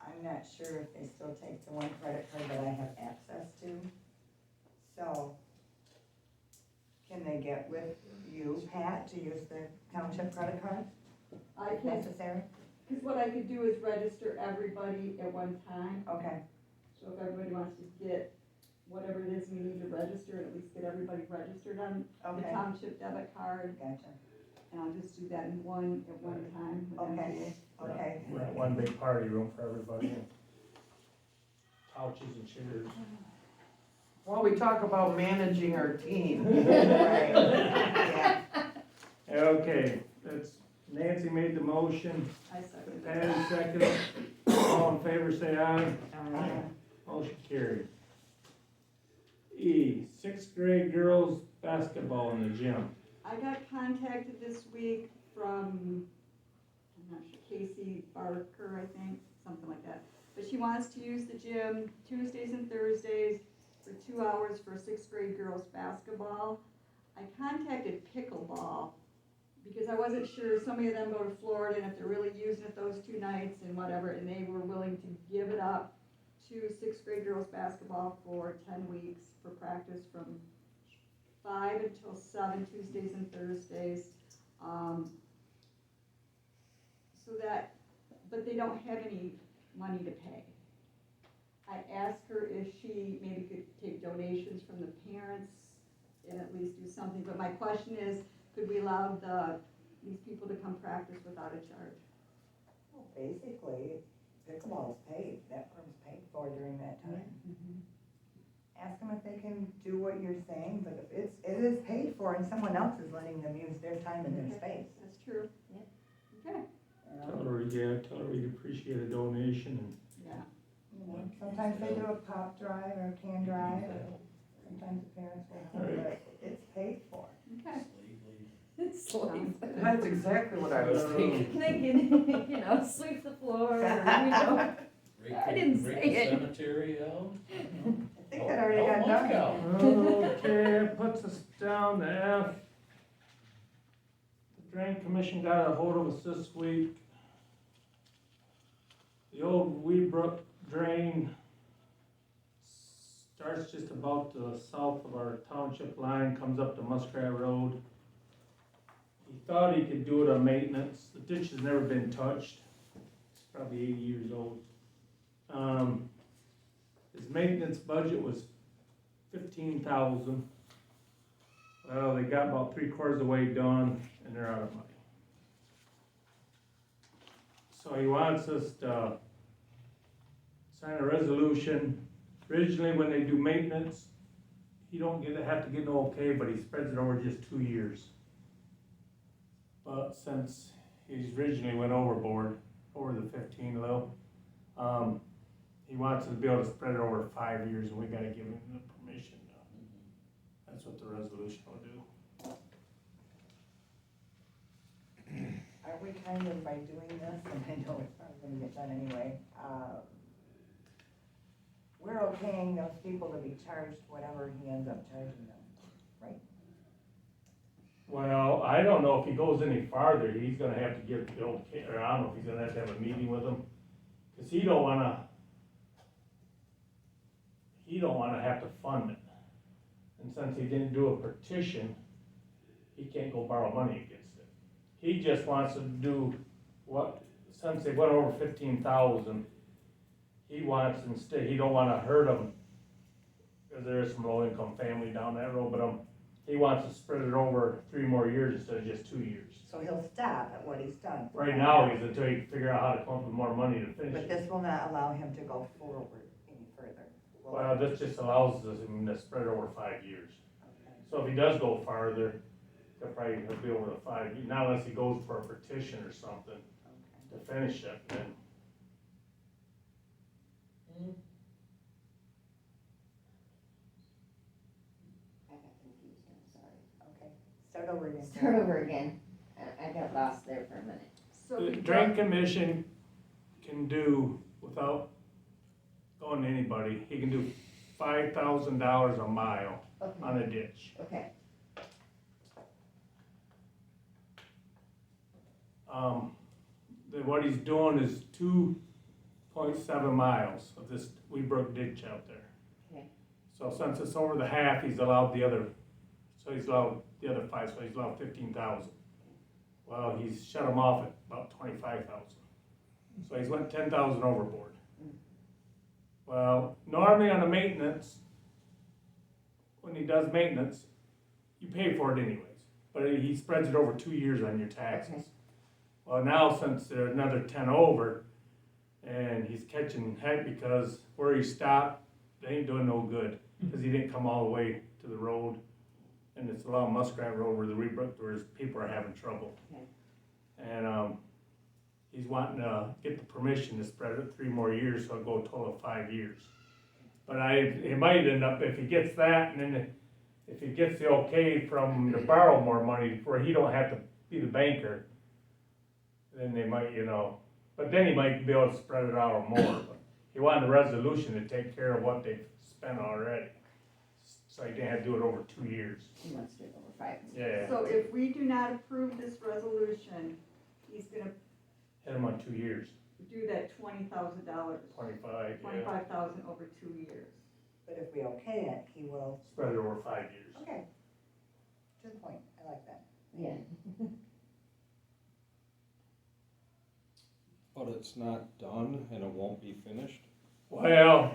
I'm not sure if they still take the one credit card that I have access to. So, can they get with you, Pat, to use the township credit card I if can, necessary? because what I could do is register everybody at one time. Okay, So if everybody wants to get whatever it is we need to register, at least get everybody registered on the okay, township debit card, gotcha, and I'll just do that at one time. with Okay. MTA. okay. Rent one big party room for everybody, and couches and chairs. While we talk about managing our team. Right, yeah. Okay, that's, Nancy made the motion, I second it. Patty seconded. All in favor, say aye. Aye. Motion carried. E, sixth grade girls basketball in the gym. I got contacted this week from, I'm not sure, Casey Barker, I think, something like that. But she wants to use the gym Tuesdays and Thursdays for 2 hours for sixth grade girls basketball. I contacted pickleball because I wasn't sure, so many of them go to Florida and if they're really using it those 2 nights and whatever, and they were willing to give it up to sixth grade girls basketball for 10 weeks for practice from 5 until 7, Tuesdays and Thursdays. So that, but they don't have any money to pay. I asked her if she maybe could take donations from the parents and at least do something, but my question is, could we allow these people to come practice without a charge? Well, basically, pickleball's paid, that firm's paid for during that time. Ask them if they can do what you're saying, but if it is paid for and someone else is letting them use their time and their space. That's true. Yeah. Okay, Tell her we'd appreciate a donation and yeah. You know, sometimes they do a pop drive or a can drive, or sometimes the parents will help, but it's paid for. Okay. It's like, That's exactly what I was thinking. can I get, you know, sweep the floor, or, you know, I didn't say it. Rake the cemetery out. I think that already got done. okay, it puts us down to F. The drain commission got a hold of us this week. The old Weebrook drain starts just about to the south of our township line, comes up to Muskrat Road. He thought he could do it on maintenance. The ditch has never been touched. It's probably 80 years old. His maintenance budget was $15,000. Well, they got about 3/4 of the way done, and they're out of money. So he wants us to sign a resolution. Originally, when they do maintenance, he don't have to get no okay, but he spreads it over just 2 years. But since he's originally went overboard, over the 15 a little, he wants us to be able to spread it over 5 years, and we gotta give him the permission. That's what the resolution will do. Aren't we kind of, by doing this, and I know it's probably gonna get done anyway, we're okaying those people to be charged whatever he ends up charging them, right? Well, I don't know if he goes any farther, he's gonna have to give the okay, or I don't know if he's gonna have to have a meeting with him, cause he don't wanna have to fund it. And since he didn't do a petition, he can't go borrow money against it. He just wants to do since they went over 15,000, he wants instead, he don't wanna hurt them, cause there is some low-income family down that road, but he wants to spread it over 3 more years instead of just 2 years. So he'll stop at what he's done. Right now, he's until he can figure out how to come up with more money to finish But it. this will not allow him to go forward any further. Will Well, it? this just allows him to spread it over 5 years. Okay. So if he does go farther, he'll be over the 5 years, not unless he goes for a petition or something to finish it, then. I got confused, I'm sorry. Okay, start over again. Start over again. I got lost there for a minute. So The we drain commission can do, without going to anybody, he can do $5,000 a mile Okay, on a ditch. okay, Then what he's doing is 2.7 miles of this Weebrook ditch out there. okay, So since it's over the half, he's allowed the other 5, so he's allowed 15,000. Well, he's shut them off at about 25,000. So he's went 10,000 overboard. Well, normally on the maintenance, when he does maintenance, you pay for it anyways, but he spreads it over 2 years on your taxes. Okay. Well, now since they're another 10 over, and he's catching heck because where he stopped, they ain't doing no good, because he didn't come all the way to the road, and it's along Muskrat Road where the Weebrook, where people are having trouble. Okay. And, he's wanting to get the permission to spread it 3 more years, so it'll go a total of 5 years. But it might end up, if he gets that, and then if he gets the okay from to borrow more money, where he don't have to be the banker, then they might, but then he might be able to spread it out more. But he wanted a resolution to take care of what they've spent already, so he didn't have to do it over 2 years. he wants to do it over 5. Yeah, So if we do not approve this resolution, he's gonna hit him on 2 years. do that $20,000, 25, yeah, 25,000 over 2 years. But if we okay it, he will, spread it over 5 years. okay. To the point, I like that. Yeah. But it's not done and it won't be finished? Well,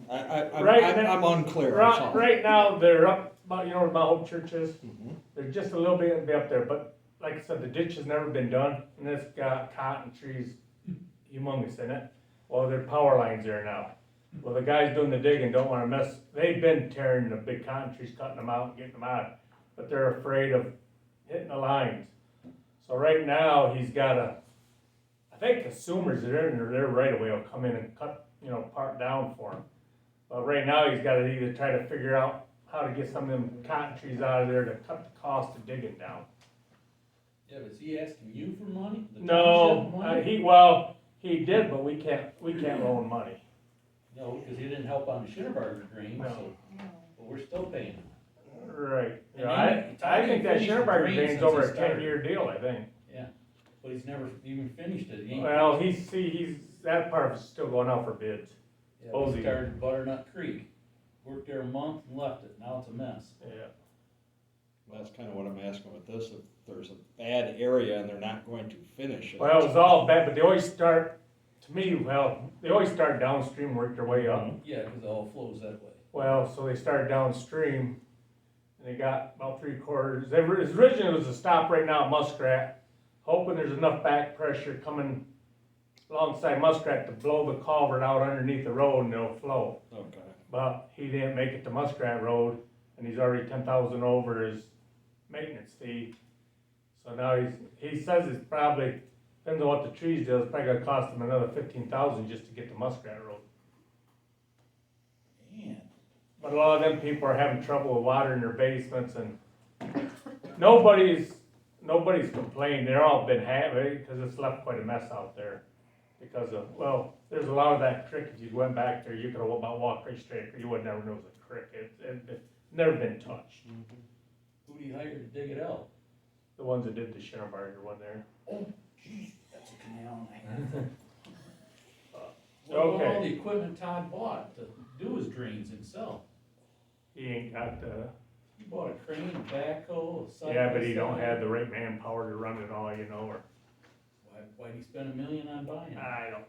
I'm unclear, that's all. right now, they're up, about, you know where Mount Hope Church is? Mhm. They're just a little bit up there, but like I said, the ditch has never been done, and it's got cotton trees humongous in it. Well, there are power lines there now. Well, the guys doing the digging don't wanna mess, they've been tearing the big cotton trees, cutting them out and getting them out, but they're afraid of hitting the lines. So right now, he's gotta, I think consumers that are in there right away will come in and cut, you know, part down for him. But right now, he's gotta either try to figure out how to get some of them cotton trees out of there to cut the cost of digging down. Yeah, but is he asking you for money? The No, township money? he did, but we can't loan money. No, because he didn't help on the Schinneberger drain, No. so, but we're still paying him. Right, And yeah, he- I think that finished the Schinneberger drain drain's since over he a started. 10-year deal, I think. But he's never even finished it. He ain't Well, finished he's, that part is still going out for bids. it. Yeah, we Posey. started Butternut Creek, worked there a month and left it, now it's a mess. Yeah. That's kind of what I'm asking with this, if there's a bad area and they're not going to finish it. Well, it was all bad, but they always start, to me, they always start downstream, work their way up. Yeah, because it all flows that way. Well, so they started downstream, and they got about 3/4. Originally, it was a stop right now at Muskrat, hoping there's enough back pressure coming alongside Muskrat to blow the culvert out underneath the road and it'll flow. Okay. But he didn't make it to Muskrat Road, and he's already 10,000 over his maintenance fee. So now he says it's probably, depends on what the trees do, it's probably gonna cost him another 15,000 just to get to Muskrat Road. Man, But a lot of them people are having trouble with water in their basements, and nobody's complained, they're all been happy, because it's left quite a mess out there. Because of, well, there's a lot of that creek, if you went back there, you could have about walked right straight, you would never know it was a creek, it's never been touched. who do you hire to dig it out? The ones that did the Schinneberger one there. Geez, that's a canal and a half. What about Okay. all the equipment Todd bought to do his drains himself? He ain't got the, He bought a crane, a backhoe, a side. yeah, but he don't have the right manpower to run it all, you know, or, Why'd he spend $1 million on buying it? I don't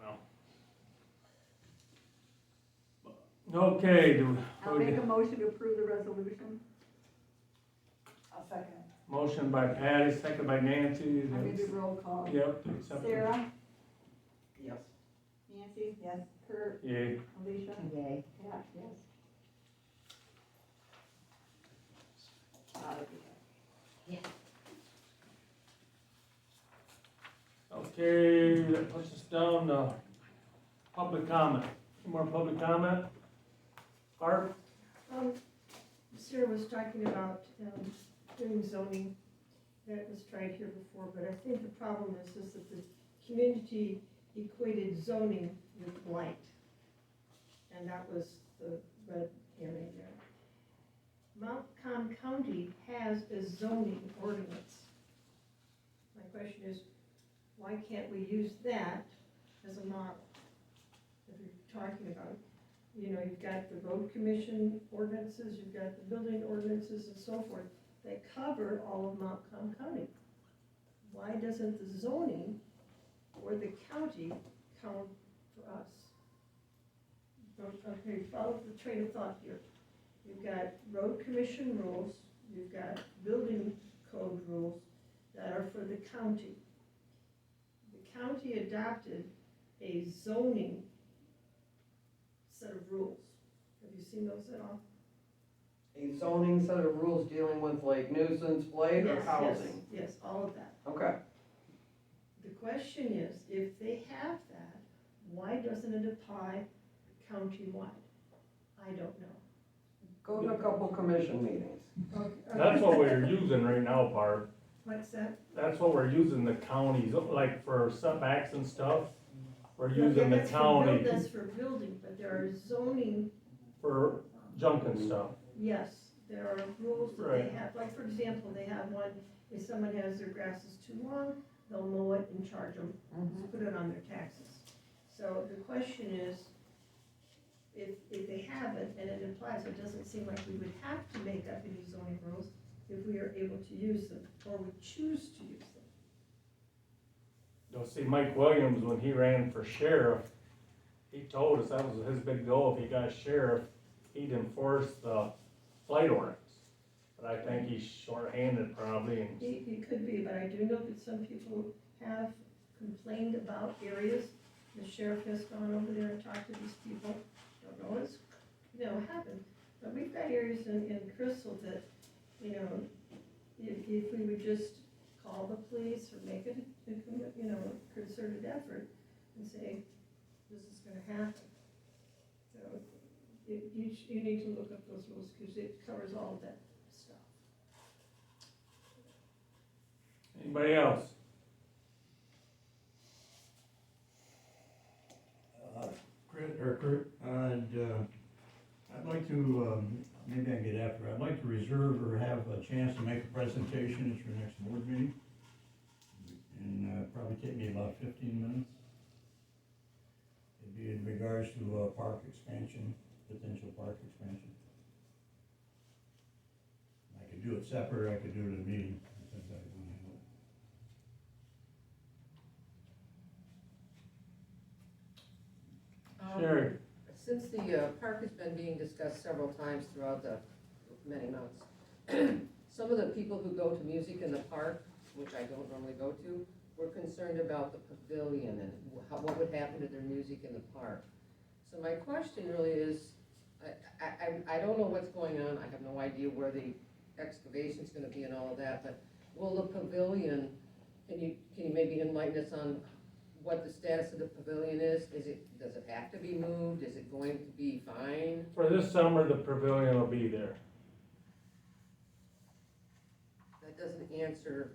know. Okay, I'll make a motion to approve the resolution. I'll second it. motion by Patty, second by Nancy. I'm gonna do roll call. Yep, accept it. Sarah, Yes. Nancy, Yes, Kurt, Yay. Alicia, Yay. Pat, yes. Okay, that puts us down to public comment. Any more public comment? Barb? Sarah was talking about doing zoning, that was tried here before, but I think the problem is that the community equated zoning with blight. And that was the red area there. Montcalm County has a zoning ordinance. My question is, why can't we use that as a model? If you're talking about, you know, you've got the road commission ordinances, you've got the building ordinances and so forth, that cover all of Montcalm County. Why doesn't the zoning or the county count for us? Okay, follow the train of thought here. You've got road commission rules, you've got building code rules that are for the county. The county adopted a zoning set of rules. Have you seen those at all? A zoning set of rules dealing with like nuisance, blight, or Yes, housing? yes, all of that. Okay. The question is, if they have that, why doesn't it apply countywide? I don't know. Go to a couple commission meetings. Okay, That's what we're using right now, Barb. What's that? That's what we're using the counties, like for setbacks and stuff. We're Okay, using the that's for county That's for building, but there are zoning, for junk and stuff. yes, there are rules that Right. they have. Like, for example, they have one, if someone has their grasses too long, they'll mow it it and charge them, Mhm. put it on their taxes. So the question is, if they haven't, and it implies, it doesn't seem like we would have to make up any zoning rules if we are able to use them, or we choose to use them. You'll see Mike Williams, when he ran for sheriff, he told us that was his big goal, if he got sheriff, he'd enforce the flight ordinance. But I think he's short-handed probably, and It could be, but I do know that some people have complained about areas. The sheriff has gone over there and talked to these people, don't know what's, happened. But we've got areas in Crystal that, if we would just call the police or make it, a concerted effort and say, this is gonna happen. So, you need to look up those rules, because it covers all of that stuff. anybody else? Kurt, I'd like to, maybe I can get after, I'd like to reserve or have a chance to make a presentation at your next board meeting. And probably take me about 15 minutes. It'd be in regards to park expansion, potential park expansion. I could do it separate, or I could do it at a meeting. Depends how you want to handle it. Sherry? Since the park has been being discussed several times throughout the many months, some of the people who go to music in the park, which I don't normally go to, were concerned about the pavilion and what would happen to their music in the park. So my question really is, I don't know what's going on, I have no idea where the excavation's gonna be and all of that, but will the pavilion, can you maybe enlighten us on what the status of the pavilion is? Does it have to be moved? Is it going to be fine? For this summer, the pavilion will be there. That doesn't answer.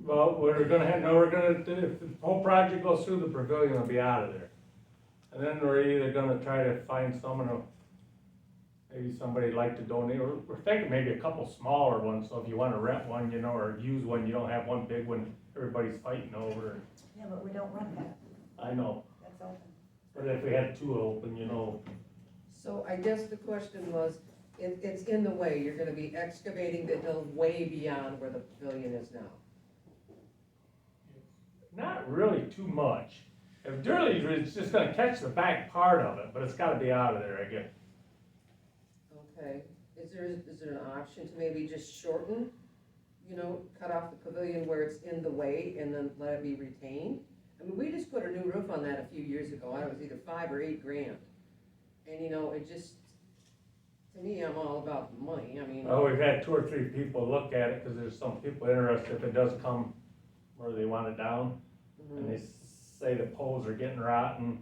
Well, if the whole project goes through, the pavilion will be out of there. And then we're either gonna try to find someone, maybe somebody'd like to donate, or we're thinking maybe a couple smaller ones, so if you wanna rent one, or use one, you don't have one big one everybody's fighting over. Yeah, but we don't run that, I know, that's open. but if we had two open, So I guess the question was, it's in the way, you're gonna be excavating the hill way beyond where the pavilion is now. not really too much. If Durley's, it's just gonna catch the back part of it, but it's gotta be out of there, I guess. Okay, is there an option to maybe just shorten, cut off the pavilion where it's in the way and then let it be retained? I mean, we just put a new roof on that a few years ago, it was either $5 or $8 grand. And it just, to me, I'm all about the money, I mean. Well, we've had 2 or 3 people look at it, cause there's some people interested if it does come where they want it down. And they say the poles are getting rotten,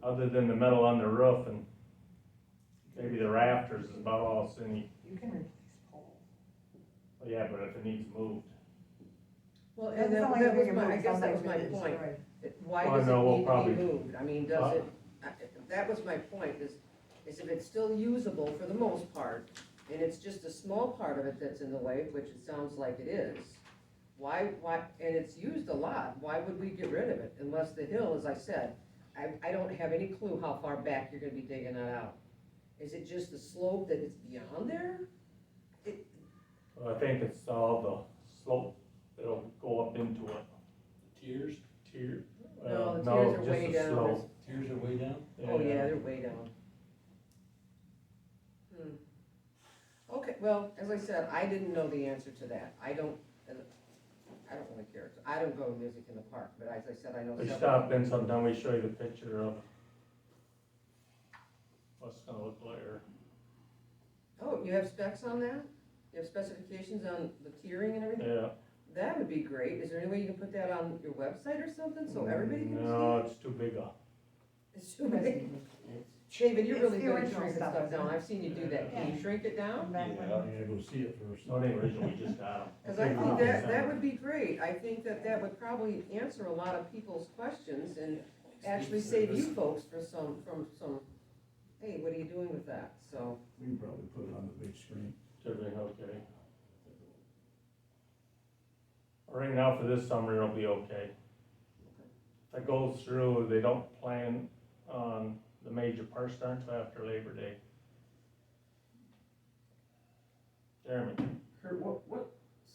other than the metal on the roof, and maybe the rafters is about all it's in. You can replace poles. Well, yeah, but if it needs moved. Well, That's and that only if was you my, I move guess that was something my that is point. destroyed. Why Well, does no, we'll it need probably- to be moved? I mean, does it, that was my point, is if it's still usable for the most part, and it's just a small part of it that's in the way, which it sounds like it is, why, and it's used a lot, why would we get rid of it? Unless the hill, as I said, I don't have any clue how far back you're gonna be digging that out. Is it just the slope that it's beyond there? Well, I think it's all the slope that'll go up into it. Tiers? Tier. No, the no, tiers are just way the down. slope. Tiers are way down? Oh, yeah, they're way down. Okay, well, as I said, I didn't know the answer to that. I don't really care. I don't go to music in the park, but as I said, I know We several. stop in sometime, we show you the picture of what's gonna look like. Oh, you have specs on that? You have specifications on the tiering and everything? Yeah. That would be great. Is there any way you can put that on your website or something, so everybody can see? No, it's too big a. It's too big. David, you're It's really the good at original shrinking stuff, stuff isn't down. it? I've seen you do that. Can you shrink it down? Back when- Yeah, go see it first. No, the original, we just got them. Because I think that would be great. I think that would probably answer a lot of people's questions and actually save you folks from some, hey, what are you doing with that? So, We can probably put it on the big screen. Everything okay? Right now for this summer, it'll be okay. that goes through, they don't plan on the major parts start until after Labor Day. Jeremy? Kurt, what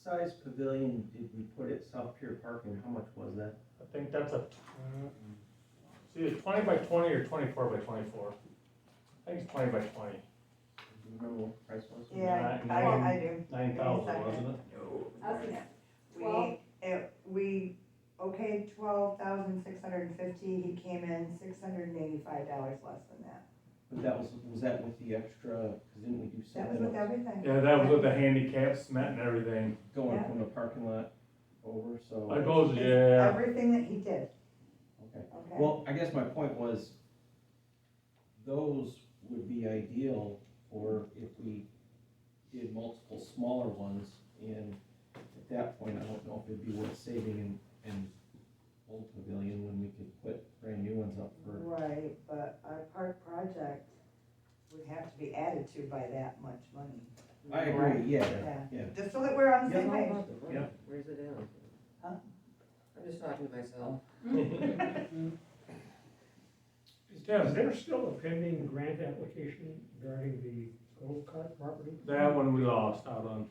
size pavilion did we put at South Pier Park and how much was that? I think that's it's either 20 by 20 or 24 by 24. I think it's 20 by 20. Do you remember what the price was? Yeah, Nine- I do. 9,000, wasn't it? We okayed 12,650, he came in $685 less than that. But was that with the extra, cause didn't we do That was something with everything. Yeah, that was with the handicap cement and everything. going Yeah. from the parking lot over, so? That goes, It's yeah. Everything that he did, Okay. okay? Well, I guess my point was, those would be ideal for if we did multiple smaller ones, and at that point, I don't know if it'd be worth saving an old pavilion when we could put brand new ones up for. Right, but our park project would have to be added to by that much money. I agree, yeah. Just so that we're on the Yeah, same no, page. about the rent. Yeah. Where's it in? Huh? I'm just talking to myself. Tim, Is there still a pending grant application regarding the go-kart property? that one we lost out on.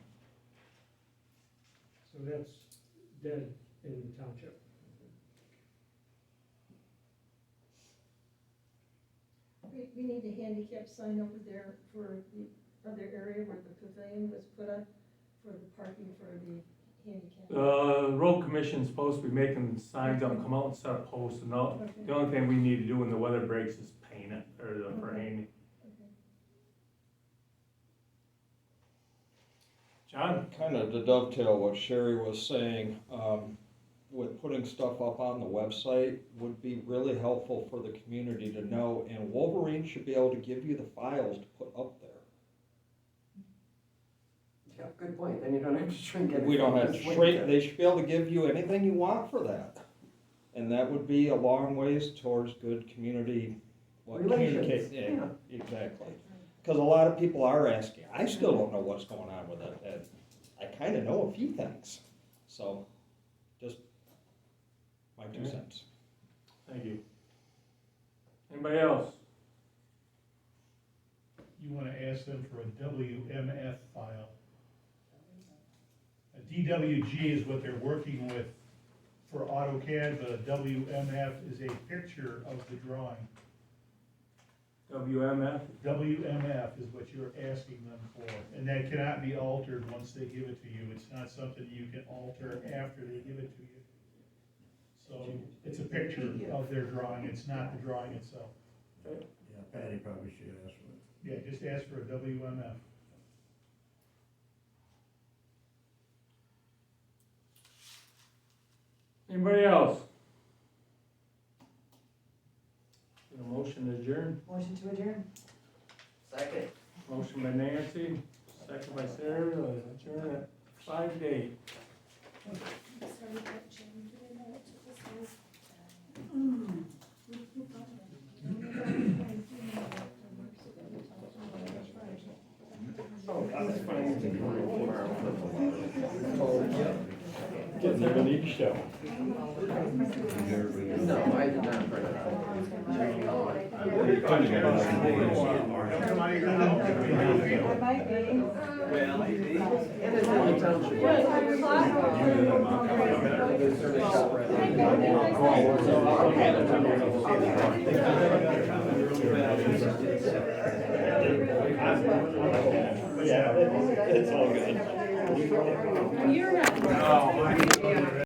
So that's dead in the township. We need a handicap sign over there for the other area where the pavilion was put up for the parking for the handicap. The road commission's supposed to be making signs up, come out and set up posts, and all. Okay. The only thing we need to do when the weather breaks is paint it, or for Okay. handy. Okay. John? Kind of to dovetail what Sherry was saying, with putting stuff up on the website would be really helpful for the community to know, and Wolverine should be able to give you the files to put up there. Yeah, good point, then you don't have to shrink it. We don't have to shrink, they should be able to give you anything you want for that. And that would be a long ways towards good community, Relations, yeah, exactly. Cause a lot of people are asking, I still don't know what's going on with it, and I kinda know a few things, so, just my 2 cents. Thank you. Anybody else? You wanna ask them for a WMF file. A DWG is what they're working with for AutoCAD, but a WMF is a picture of the drawing. WMF? WMF is what you're asking them for, and that cannot be altered once they give it to you. It's not something you can alter after they give it to you. So it's a picture of their drawing, it's not the drawing itself. Yeah, Patty probably should ask for it. Yeah, just ask for a WMF. Anybody else? Need a motion to adjourn? Motion to adjourn. Second. Motion by Nancy, second by Sarah, adjourn at 5 to 8. Sorry about Jane, did I know it took this long? Getting there to each show. No, I did not print it out. It might be. And it's in the township. Yeah, it's all good. You're not. No.